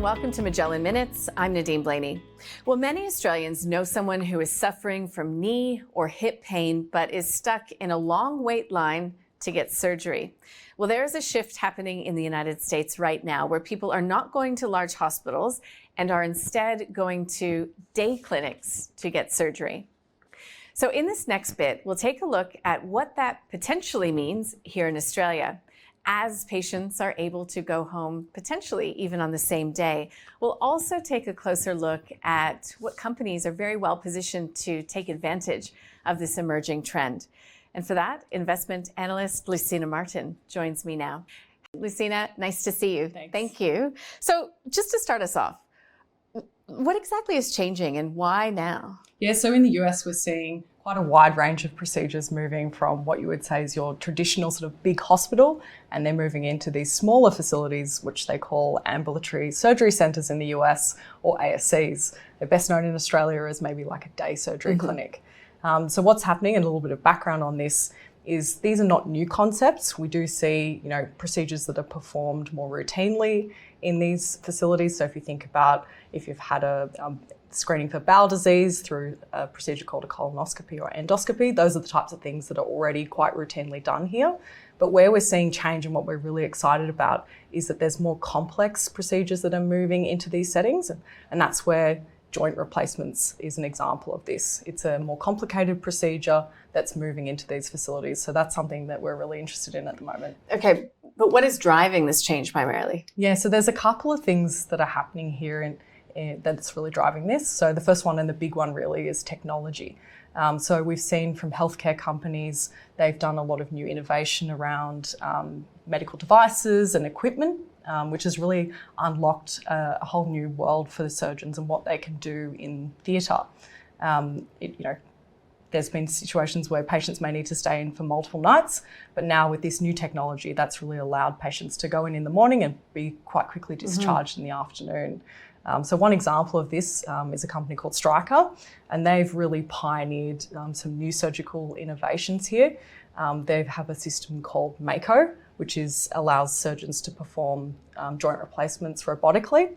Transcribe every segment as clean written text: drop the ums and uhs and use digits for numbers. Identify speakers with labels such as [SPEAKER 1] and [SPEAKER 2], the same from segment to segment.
[SPEAKER 1] welcome to Magellan Minutes. I'm Nadine Blaney. Well, many Australians know someone who is suffering from knee or hip pain, but is stuck in a long wait line to get surgery. Well, there is a shift happening in the United States right now where people are not going to large hospitals and are instead going to day clinics to get surgery. So in this next bit, we'll take a look at what that potentially means here in Australia, as patients are able to go home potentially even on the same day. We'll also take a closer look at what companies are very well positioned to take advantage of this emerging trend. And for that, investment analyst Lucina Martin joins me now. Lucina, nice to see you.
[SPEAKER 2] Thanks.
[SPEAKER 1] Thank you. So just to start us off, what exactly is changing and why now?
[SPEAKER 2] Yeah, so in the US, we're seeing quite a wide range of procedures moving from what you would say is your traditional sort of big hospital, and they're moving into these smaller facilities, which they call ambulatory surgery centres in the US, or ASCs. They're best known in Australia as maybe like a day surgery clinic. So what's happening, and a little bit of background on this, is these are not new concepts. We do see, procedures that are performed more routinely in these facilities. So if you think about if you've had a screening for bowel disease through a procedure called a colonoscopy or endoscopy, those are the types of things that are already quite routinely done here. But where we're seeing change and what we're really excited about is that there's more complex procedures that are moving into these settings. And that's where joint replacements is an example of this. It's a more complicated procedure that's moving into these facilities. So that's something that we're really interested in at the moment.
[SPEAKER 1] Okay, but what is driving this change primarily?
[SPEAKER 2] Yeah, so there's a couple of things that are happening here and that's really driving this. So the first one and the big one really is technology. So we've seen from healthcare companies, they've done a lot of new innovation around medical devices and equipment, which has really unlocked a whole new world for the surgeons and what they can do in theatre. There's been situations where patients may need to stay in for multiple nights, but now with this new technology, that's really allowed patients to go in the morning and be quite quickly discharged in the afternoon. So one example of this is a company called Stryker, and they've really pioneered some new surgical innovations here. They have a system called Mako, which allows surgeons to perform joint replacements robotically.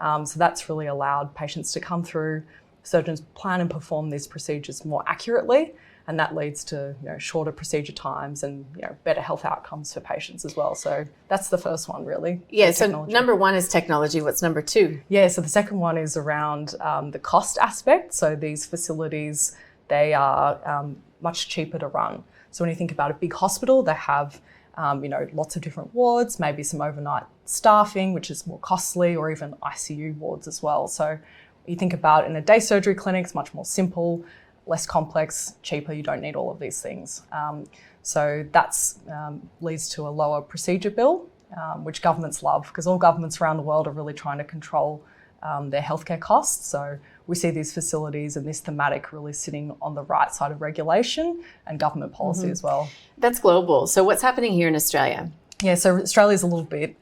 [SPEAKER 2] So that's really allowed patients to come through, surgeons plan and perform these procedures more accurately, and that leads to shorter procedure times and better health outcomes for patients as well. So that's the first one, really.
[SPEAKER 1] Yeah, so number one is technology. What's number two?
[SPEAKER 2] Yeah, so the second one is around the cost aspect. So these facilities, they are much cheaper to run. So when you think about a big hospital, they have lots of different wards, maybe some overnight staffing, which is more costly, or even ICU wards as well. So you think about in a day surgery clinic, it's much more simple, less complex, cheaper. You don't need all of these things. So that's leads to a lower procedure bill, which governments love, because all governments around the world are really trying to control their healthcare costs. So we see these facilities and this thematic really sitting on the right side of regulation and government policy as well.
[SPEAKER 1] That's global. So what's happening here in Australia?
[SPEAKER 2] Yeah, so Australia's a little bit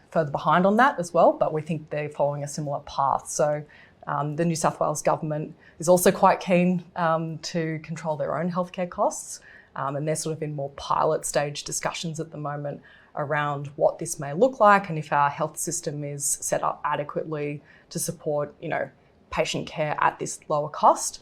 [SPEAKER 2] further behind on that as well, but we think they're following a similar path. So the New South Wales government is also quite keen to control their own healthcare costs, and they're sort of in more pilot stage discussions at the moment around what this may look like and if our health system is set up adequately to support, patient care at this lower cost.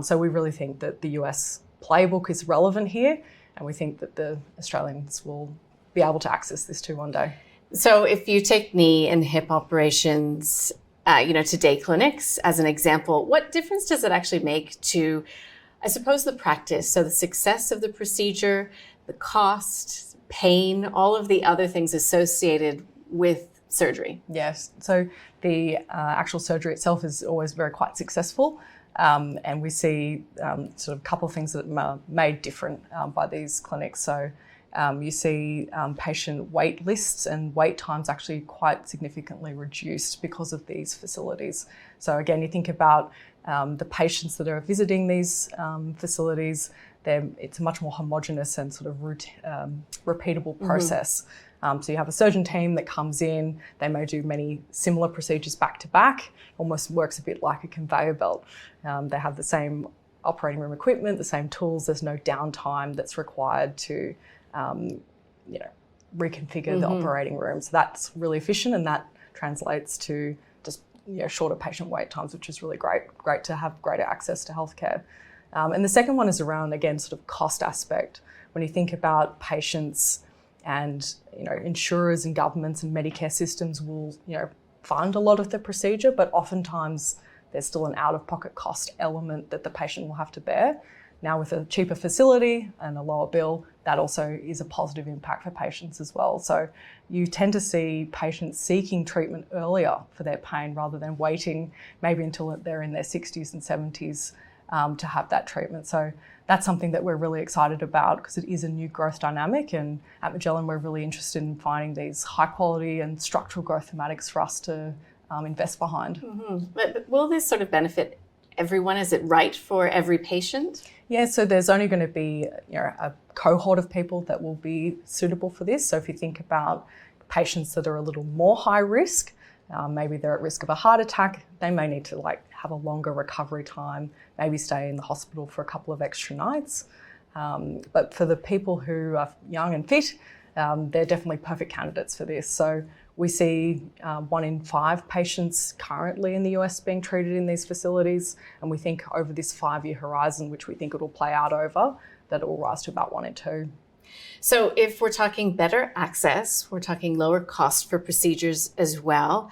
[SPEAKER 2] So we really think that the US playbook is relevant here, and we think that the Australians will be able to access this too one day.
[SPEAKER 1] So if you take knee and hip operations, to day clinics as an example, what difference does it actually make to, I suppose, the practice? So the success of the procedure, the cost, pain, all of the other things associated with surgery.
[SPEAKER 2] Yes. So the actual surgery itself is always quite successful. And we see sort of a couple of things that are made different by these clinics. So you see patient wait lists and wait times actually quite significantly reduced because of these facilities. So again, you think about the patients that are visiting these facilities, it's a much more homogenous and sort of repeatable process. So you have a surgeon team that comes in, they may do many similar procedures back to back, almost works a bit like a conveyor belt. They have the same operating room equipment, the same tools, there's no downtime that's required to reconfigure the operating room. So that's really efficient, and that translates to just shorter patient wait times, which is really great to have greater access to healthcare. And the second one is around, again, sort of cost aspect. When you think about patients and insurers and governments and Medicare systems will fund a lot of the procedure, but oftentimes there's still an out-of-pocket cost element that the patient will have to bear. Now with a cheaper facility and a lower bill, that also is a positive impact for patients as well. So you tend to see patients seeking treatment earlier for their pain rather than waiting maybe until they're in their 60s and 70s to have that treatment. So that's something that we're really excited about because it is a new growth dynamic, and at Magellan we're really interested in finding these high quality and structural growth thematics for us to invest behind.
[SPEAKER 1] Mm-hmm. But will this sort of benefit everyone? Is it right for every patient?
[SPEAKER 2] Yeah, so there's only going to be a cohort of people that will be suitable for this. So if you think about patients that are a little more high risk, maybe they're at risk of a heart attack, they may need to have a longer recovery time, maybe stay in the hospital for a couple of extra nights. But for the people who are young and fit, they're definitely perfect candidates for this. So we see 1 in 5 patients currently in the US being treated in these facilities, and we think over this 5-year horizon, which we think it'll play out over, that it will rise to about 1 in 2.
[SPEAKER 1] So if we're talking better access, we're talking lower cost for procedures as well,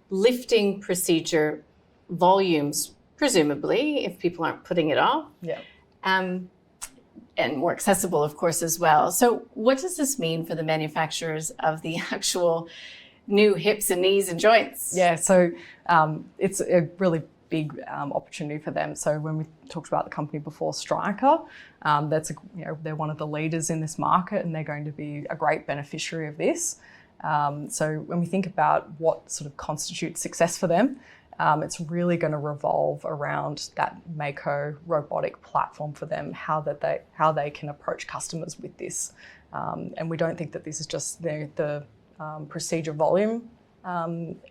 [SPEAKER 1] lifting procedure volumes, presumably, if people aren't putting it off.
[SPEAKER 2] Yeah.
[SPEAKER 1] And more accessible, of course, as well. So what does this mean for the manufacturers of the actual new hips and knees and joints?
[SPEAKER 2] Yeah, so it's a really big opportunity for them. So when we talked about the company before, Stryker, they're one of the leaders in this market, and they're going to be a great beneficiary of this. So when we think about what sort of constitutes success for them, it's really going to revolve around that Mako robotic platform for them, how they can approach customers with this. And we don't think that this is just the procedure volume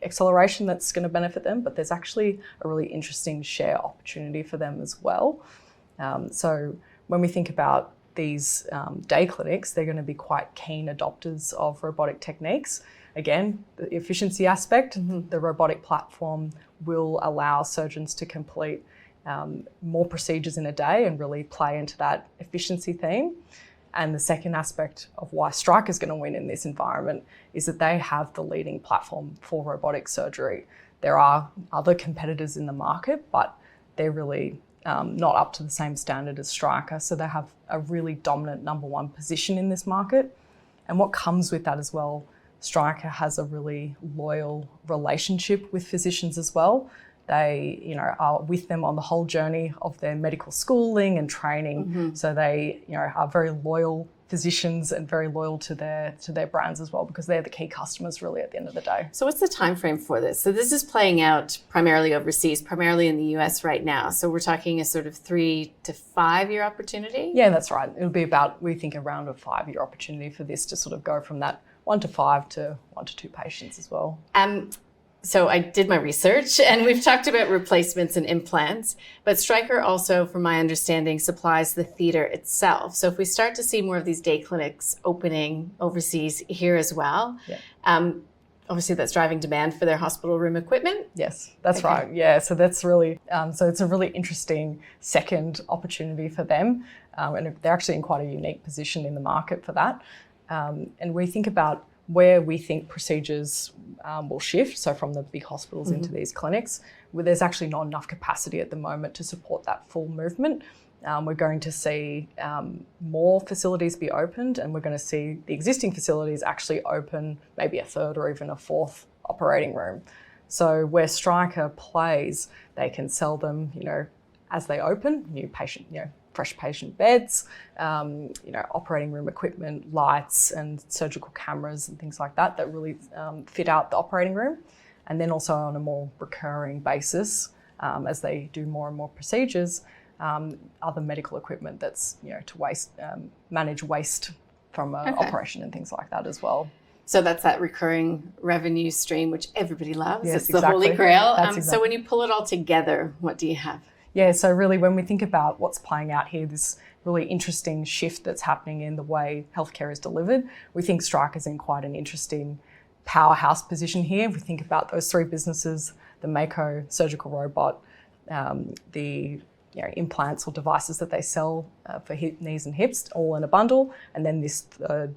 [SPEAKER 2] acceleration that's going to benefit them, but there's actually a really interesting share opportunity for them as well. So when we think about these day clinics, they're going to be quite keen adopters of robotic techniques. Again, the efficiency aspect, the robotic platform will allow surgeons to complete more procedures in a day and really play into that efficiency theme. And the second aspect of why Stryker is going to win in this environment is that they have the leading platform for robotic surgery. There are other competitors in the market, but they're really not up to the same standard as Stryker. So they have a really dominant number 1 position in this market. And what comes with that as well, Stryker has a really loyal relationship with physicians as well. They, are with them on the whole journey of their medical schooling and training. So they, are very loyal physicians and very loyal to their brands as well, because they're the key customers really at the end of the day.
[SPEAKER 1] So what's the time frame for this? So this is playing out primarily overseas, primarily in the US right now. So we're talking a sort of 3 to 5 year opportunity?
[SPEAKER 2] Yeah, that's right. It'll be about, we think, around a 5-year opportunity for this to sort of go from that 1 to 5 to 1 to 2 patients as well.
[SPEAKER 1] So I did my research, and we've talked about replacements and implants, but Stryker also, from my understanding, supplies the theater itself. So if we start to see more of these day clinics opening overseas here as well, obviously that's driving demand for their hospital room equipment.
[SPEAKER 2] Yes, that's right. Yeah, so that's really, so it's a really interesting second opportunity for them. And they're actually in quite a unique position in the market for that. And we think about where we think procedures will shift, so from the big hospitals into these clinics, where there's actually not enough capacity at the moment to support that full movement. We're going to see more facilities be opened, and we're going to see the existing facilities actually open maybe a 3rd or even a 4th operating room. So where Stryker plays, they can sell them, as they open, new patient, fresh patient beds, operating room equipment, lights and surgical cameras and things like that really fit out the operating room. And then also on a more recurring basis, as they do more and more procedures, other medical equipment that's, to manage waste from an operation and things like that as well.
[SPEAKER 1] So that's that recurring revenue stream, which everybody loves.
[SPEAKER 2] Yes,
[SPEAKER 1] it's the holy grail.
[SPEAKER 2] Exactly.
[SPEAKER 1] So when you pull it all together, what do you have?
[SPEAKER 2] Yeah, so really when we think about what's playing out here, this really interesting shift that's happening in the way healthcare is delivered, we think Stryker's in quite an interesting powerhouse position here. If we think about those three businesses, the Mako surgical robot, the implants or devices that they sell for knees and hips, all in a bundle, and then this third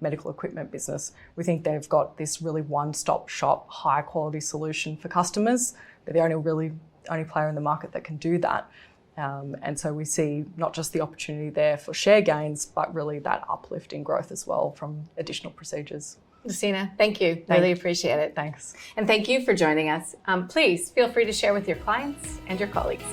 [SPEAKER 2] medical equipment business. We think they've got this really one-stop shop, high-quality solution for customers. They're the only player in the market that can do that. And so we see not just the opportunity there for share gains, but really that uplift in growth as well from additional procedures.
[SPEAKER 1] Lucina, thank you. Really appreciate it.
[SPEAKER 2] Thanks.
[SPEAKER 1] And thank you for joining us. Please feel free to share with your clients and your colleagues.